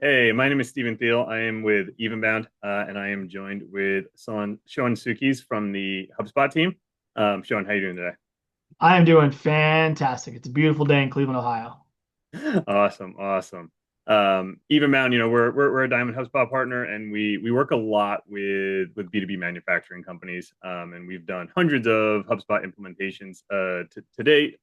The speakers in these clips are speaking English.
Hey, my name is Stephen Thiel. I am with Evenbound, and I am joined with Sean Sukis from the HubSpot team. Sean, how you doing today? I am doing fantastic. It's a beautiful day in Cleveland, Ohio. Awesome, awesome. Evenbound, we're a Diamond HubSpot partner, and we work a lot with B2B manufacturing companies, and we've done hundreds of HubSpot implementations to date.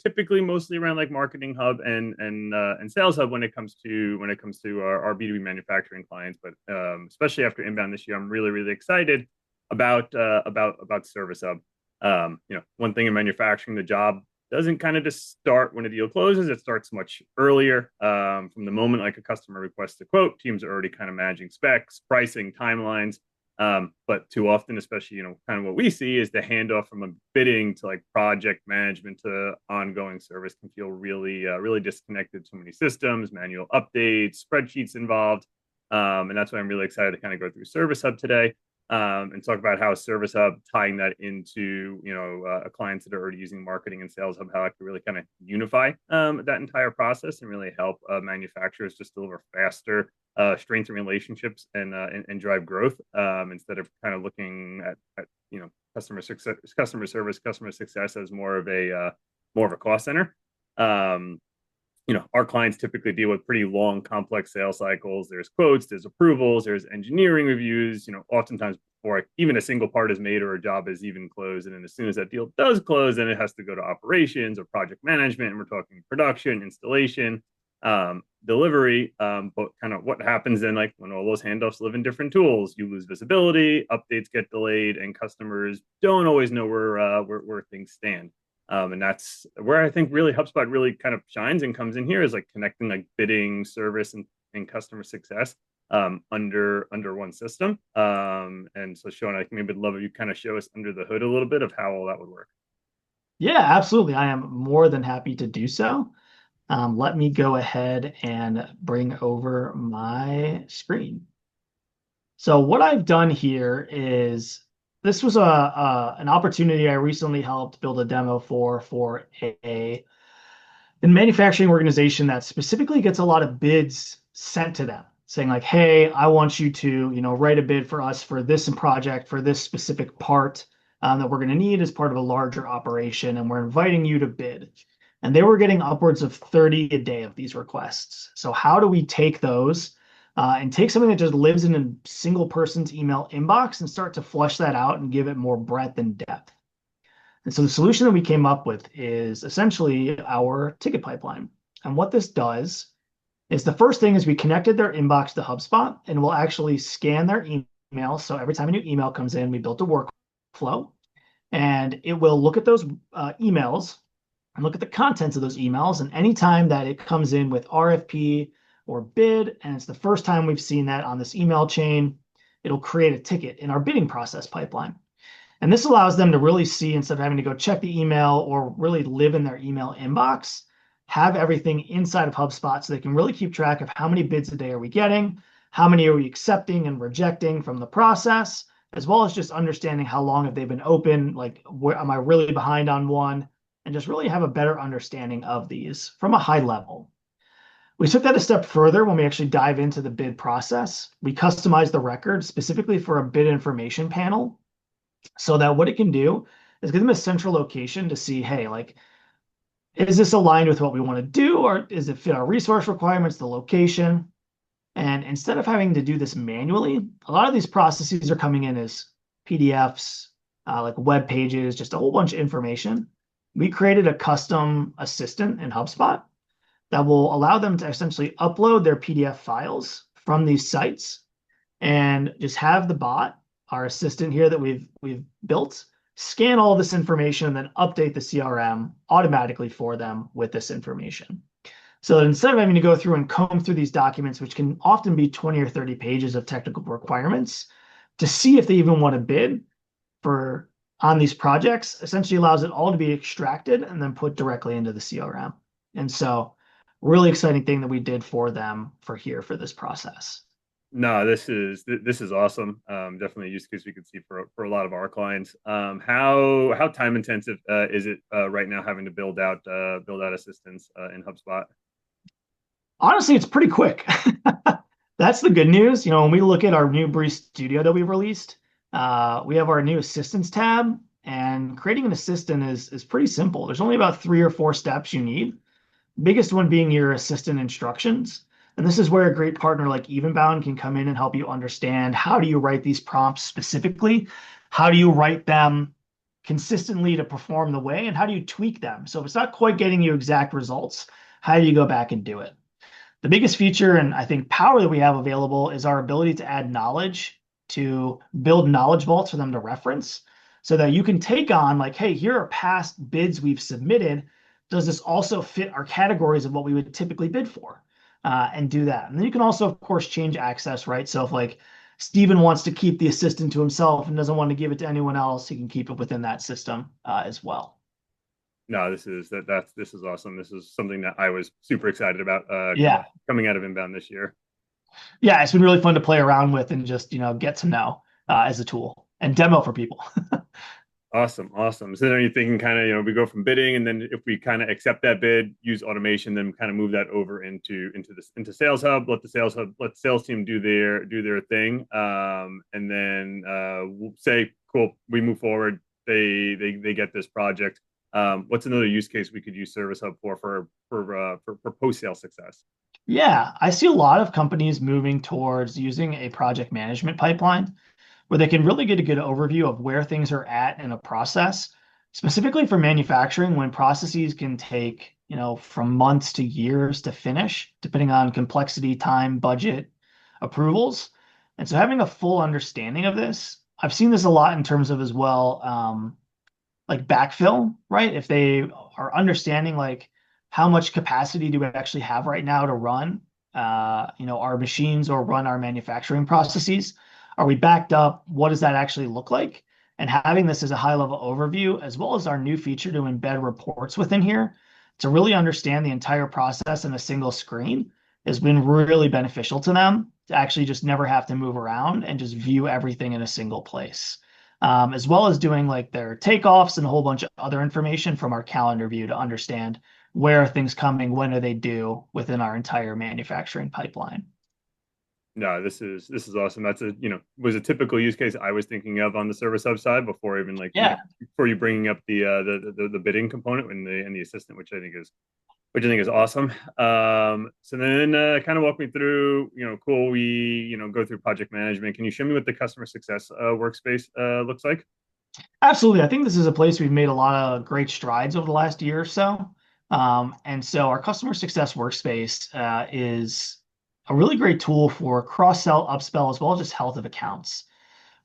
Typically, mostly around like Marketing Hub and Sales Hub when it comes to our B2B manufacturing clients. But especially after Inbound this year, I'm really excited about Service Hub. One thing in manufacturing, the job doesn't kind of just start when a deal closes. It starts much earlier. From the moment like a customer requests a quote, teams are already kind of managing specs, pricing, timelines. But too often, especially, kind of what we see is the handoff from a bidding to like project management to ongoing service can feel really disconnected. Too many systems, manual updates, spreadsheets involved. And that's why I'm really excited to kind of go through Service Hub today, and talk about how Service Hub tying that into clients that are already using Marketing and Sales Hub, how it can really kind of unify that entire process and really help manufacturers just deliver faster, strengthen relationships and drive growth, instead of kind of looking at customer success, customer service, customer success as more of a cost center. Um, our clients typically deal with pretty long, complex sales cycles. There's quotes, there's approvals, there's engineering reviews, oftentimes before even a single part is made or a job is even closed. And then as soon as that deal does close, then it has to go to operations or project management. And we're talking production, installation, delivery. But kind of what happens then, like when all those handoffs live in different tools, you lose visibility, updates get delayed, and customers don't always know where things stand. And that's where I think really HubSpot really kind of shines and comes in here is like connecting like bidding, service, and customer success under one system. And so, Sean, I think maybe I'd love if you kind of show us under the hood a little bit of how all that would work. Yeah, absolutely. I am more than happy to do so. Let me go ahead and bring over my screen. So what I've done here is this was an opportunity I recently helped build a demo for a manufacturing organization that specifically gets a lot of bids sent to them saying like, hey, I want you to, write a bid for us for this project for this specific part that we're going to need as part of a larger operation, and we're inviting you to bid. And they were getting upwards of 30 a day of these requests. So how do we take those and take something that just lives in a single person's email inbox and start to flush that out and give it more breadth and depth? And so the solution that we came up with is essentially our ticket pipeline. And what this does is the first thing is we connected their inbox to HubSpot, and we'll actually scan their email. So every time a new email comes in, we built a workflow, and it will look at those emails and look at the contents of those emails. And anytime that it comes in with RFP or bid, and it's the first time we've seen that on this email chain, it'll create a ticket in our bidding process pipeline. And this allows them to really see, instead of having to go check the email or really live in their email inbox, have everything inside of HubSpot so they can really keep track of how many bids a day are we getting, how many are we accepting and rejecting from the process, as well as just understanding how long have they been open, like where am I really behind on one, and just really have a better understanding of these from a high level. We took that a step further when we actually dive into the bid process. We customized the record specifically for a bid information panel so that what it can do is give them a central location to see, hey, like, is this aligned with what we want to do, or is it fit our resource requirements, the location? And instead of having to do this manually, a lot of these processes are coming in as PDFs, like web pages, just a whole bunch of information. We created a custom assistant in HubSpot that will allow them to essentially upload their PDF files from these sites and just have the bot, our assistant here that we've built, scan all this information and then update the CRM automatically for them with this information. So that instead of having to go through and comb through these documents, which can often be 20 or 30 pages of technical requirements, to see if they even want to bid for on these projects, essentially allows it all to be extracted and then put directly into the CRM. And so really exciting thing that we did for them for here for this process. No, this is awesome. Definitely a use case we could see for a lot of our clients. How time intensive is it right now having to build out assistance in HubSpot? Honestly, it's pretty quick. That's the good news. When we look at our new Breeze Studio that we've released, we have our new assistants tab, and creating an assistant is pretty simple. There's only about 3 or 4 steps you need. Biggest one being your assistant instructions. And this is where a great partner like Evenbound can come in and help you understand how do you write these prompts specifically? How do you write them consistently to perform the way? And how do you tweak them? So if it's not quite getting you exact results, how do you go back and do it? The biggest feature and I think power that we have available is our ability to add knowledge, to build knowledge vaults for them to reference so that you can take on like, hey, here are past bids we've submitted. Does this also fit our categories of what we would typically bid for? And do that. And then you can also, of course, change access, right? So if like Steven wants to keep the assistant to himself and doesn't want to give it to anyone else, he can keep it within that system as well. No, this is awesome. This is something that I was super excited about Yeah. coming out of inbound this year. Yeah, it's been really fun to play around with and just, get to know as a tool and demo for people. Awesome, awesome. So then you're thinking kind of, we go from bidding, and then if we kind of accept that bid, use automation, then kind of move that over into Sales Hub, let the sales team do their thing, and then we'll say, cool, we move forward. They get this project. What's another use case we could use Service Hub for post sale success? Yeah, I see a lot of companies moving towards using a project management pipeline where they can really get a good overview of where things are at in a process, specifically for manufacturing when processes can take, from months to years to finish, depending on complexity, time, budget, approvals. And so having a full understanding of this, I've seen this a lot in terms of as well, like backfill, right? If they are understanding like how much capacity do we actually have right now to run, our machines or run our manufacturing processes? Are we backed up? What does that actually look like? And having this as a high level overview, as well as our new feature to embed reports within here to really understand the entire process in a single screen has been really beneficial to them to actually just never have to move around and just view everything in a single place. As well as doing like their takeoffs and a whole bunch of other information from our calendar view to understand where are things coming, when are they due within our entire manufacturing pipeline. No, this is awesome. That's was a typical use case I was thinking of on the Service Hub side before even like Yeah, before you bringing up the bidding component and the assistant, which I think is awesome. So then kind of walk me through, cool. We go through project management. Can you show me what the customer success workspace looks like? absolutely. I think this is a place we've made a lot of great strides over the last year or so. And so our customer success workspace is a really great tool for cross-sell, upsell, as well as just health of accounts.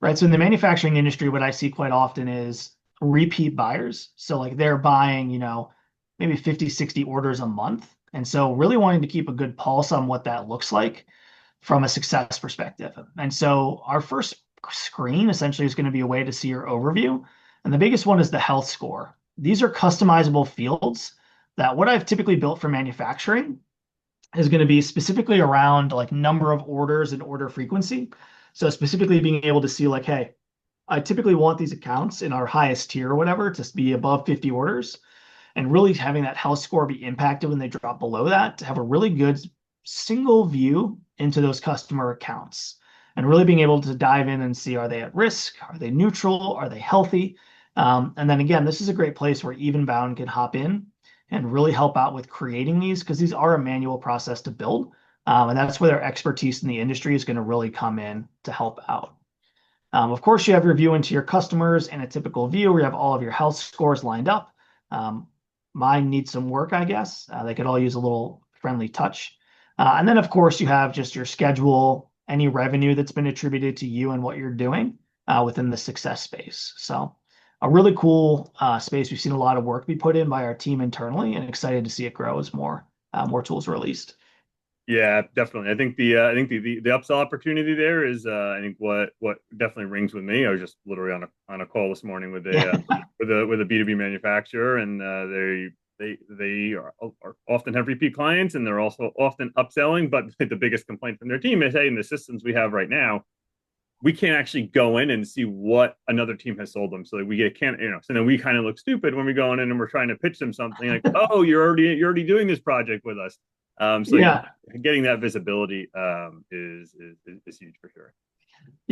Right. So in the manufacturing industry, what I see quite often is repeat buyers. So like they're buying, maybe 50, 60 orders a month. And so really wanting to keep a good pulse on what that looks like from a success perspective. And so our first screen essentially is going to be a way to see your overview. And the biggest one is the health score. These are customizable fields that what I've typically built for manufacturing is going to be specifically around like number of orders and order frequency. So specifically being able to see like, hey, I typically want these accounts in our highest tier or whatever to be above 50 orders and really having that health score be impacted when they drop below that to have a really good single view into those customer accounts and really being able to dive in and see, are they at risk? Are they neutral? Are they healthy? And then again, this is a great place where Evenbound can hop in and really help out with creating these because these are a manual process to build. And that's where their expertise in the industry is going to really come in to help out. Of course, you have your view into your customers and a typical view where you have all of your health scores lined up. Mine needs some work, I guess. They could all use a little friendly touch. And then, of course, you have just your schedule, any revenue that's been attributed to you and what you're doing within the success space. So a really cool space. We've seen a lot of work be put in by our team internally and excited to see it grow as more tools are released. Yeah, definitely. I think the upsell opportunity there is I think what definitely rings with me. I was just literally on a call this morning with a Yeah. with a B2B manufacturer, and they are often have repeat clients, and they're also often upselling. But the biggest complaint from their team is, hey, in the systems we have right now, we can't actually go in and see what another team has sold them. So that we get can't so then we kind of look stupid when we go in and we're trying to pitch them something like, oh, you're already doing this project with us. So Yeah. getting that visibility is huge for sure.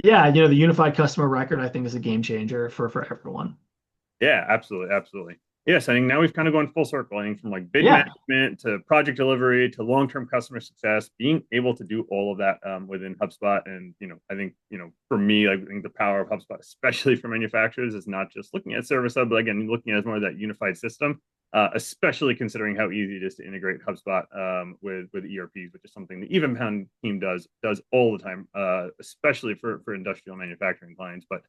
Yeah, the unified customer record I think is a game changer for everyone. Yeah, absolutely, absolutely. Yes, I think now we've kind of gone full circle. I think from like bid Yeah. management to project delivery to long-term customer success, being able to do all of that within HubSpot, and I think for me, like, I think the power of HubSpot, especially for manufacturers, is not just looking at Service Hub, but again, looking at it as more of that unified system. Especially considering how easy it is to integrate HubSpot with ERPs, which is something the Even Pound team does all the time, especially for industrial manufacturing clients. But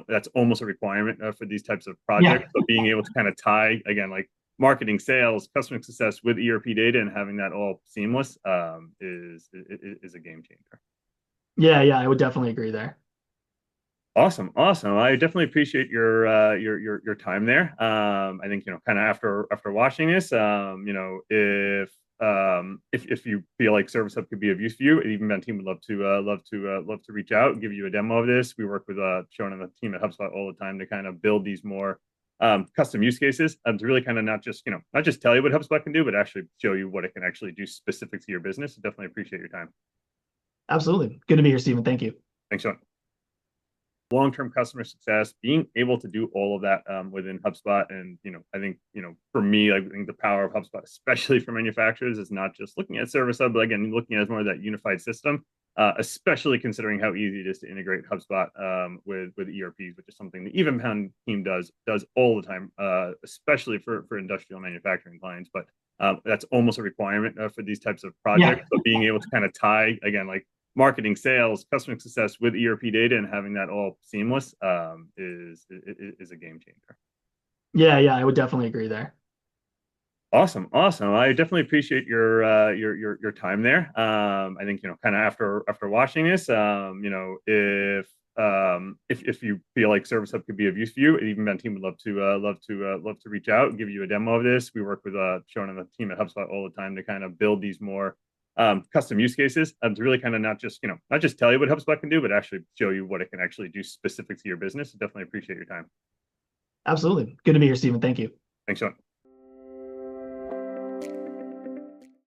that's almost a requirement for these types of Yeah. projects. So being able to kind of tie again, like marketing, sales, customer success with ERP data and having that all seamless is a game changer. Yeah, yeah, I would definitely agree there. Awesome, awesome. I definitely appreciate your time there. I think kind of after watching this, if you feel like Service Hub could be of use for you, even my team would love to reach out and give you a demo of this. We work with Sean and the team at HubSpot all the time to kind of build these more custom use cases to really kind of not just tell you what HubSpot can do, but actually show you what it can actually do specific to your business. Definitely appreciate your time. Absolutely. Good to be here, Stephen. Thank you. Thanks, Sean. Long-term customer success, being able to do all of that within HubSpot. And I think for me, like, I think the power of HubSpot, especially for manufacturers, is not just looking at Service Hub, but again, looking at it as more of that unified system. Especially considering how easy it is to integrate HubSpot with ERPs, which is something the Even Pound team does all the time, especially for industrial manufacturing clients. But that's almost a requirement for these types of Yeah. projects. So being able to kind of tie again, like marketing, sales, customer success with ERP data and having that all seamless is a game changer. Yeah, yeah, I would definitely agree there. Awesome, awesome. I definitely appreciate your time there. I think kind of after watching this, if you feel like Service Hub could be of use for you, even my team would love to reach out and give you a demo of this. We work with Sean and the team at HubSpot all the time to kind of build these more custom use cases to really kind of not just tell you what HubSpot can do, but actually show you what it can actually do specific to your business. Definitely appreciate your time. Absolutely. Good to be here, Stephen. Thank you. Thanks, Sean.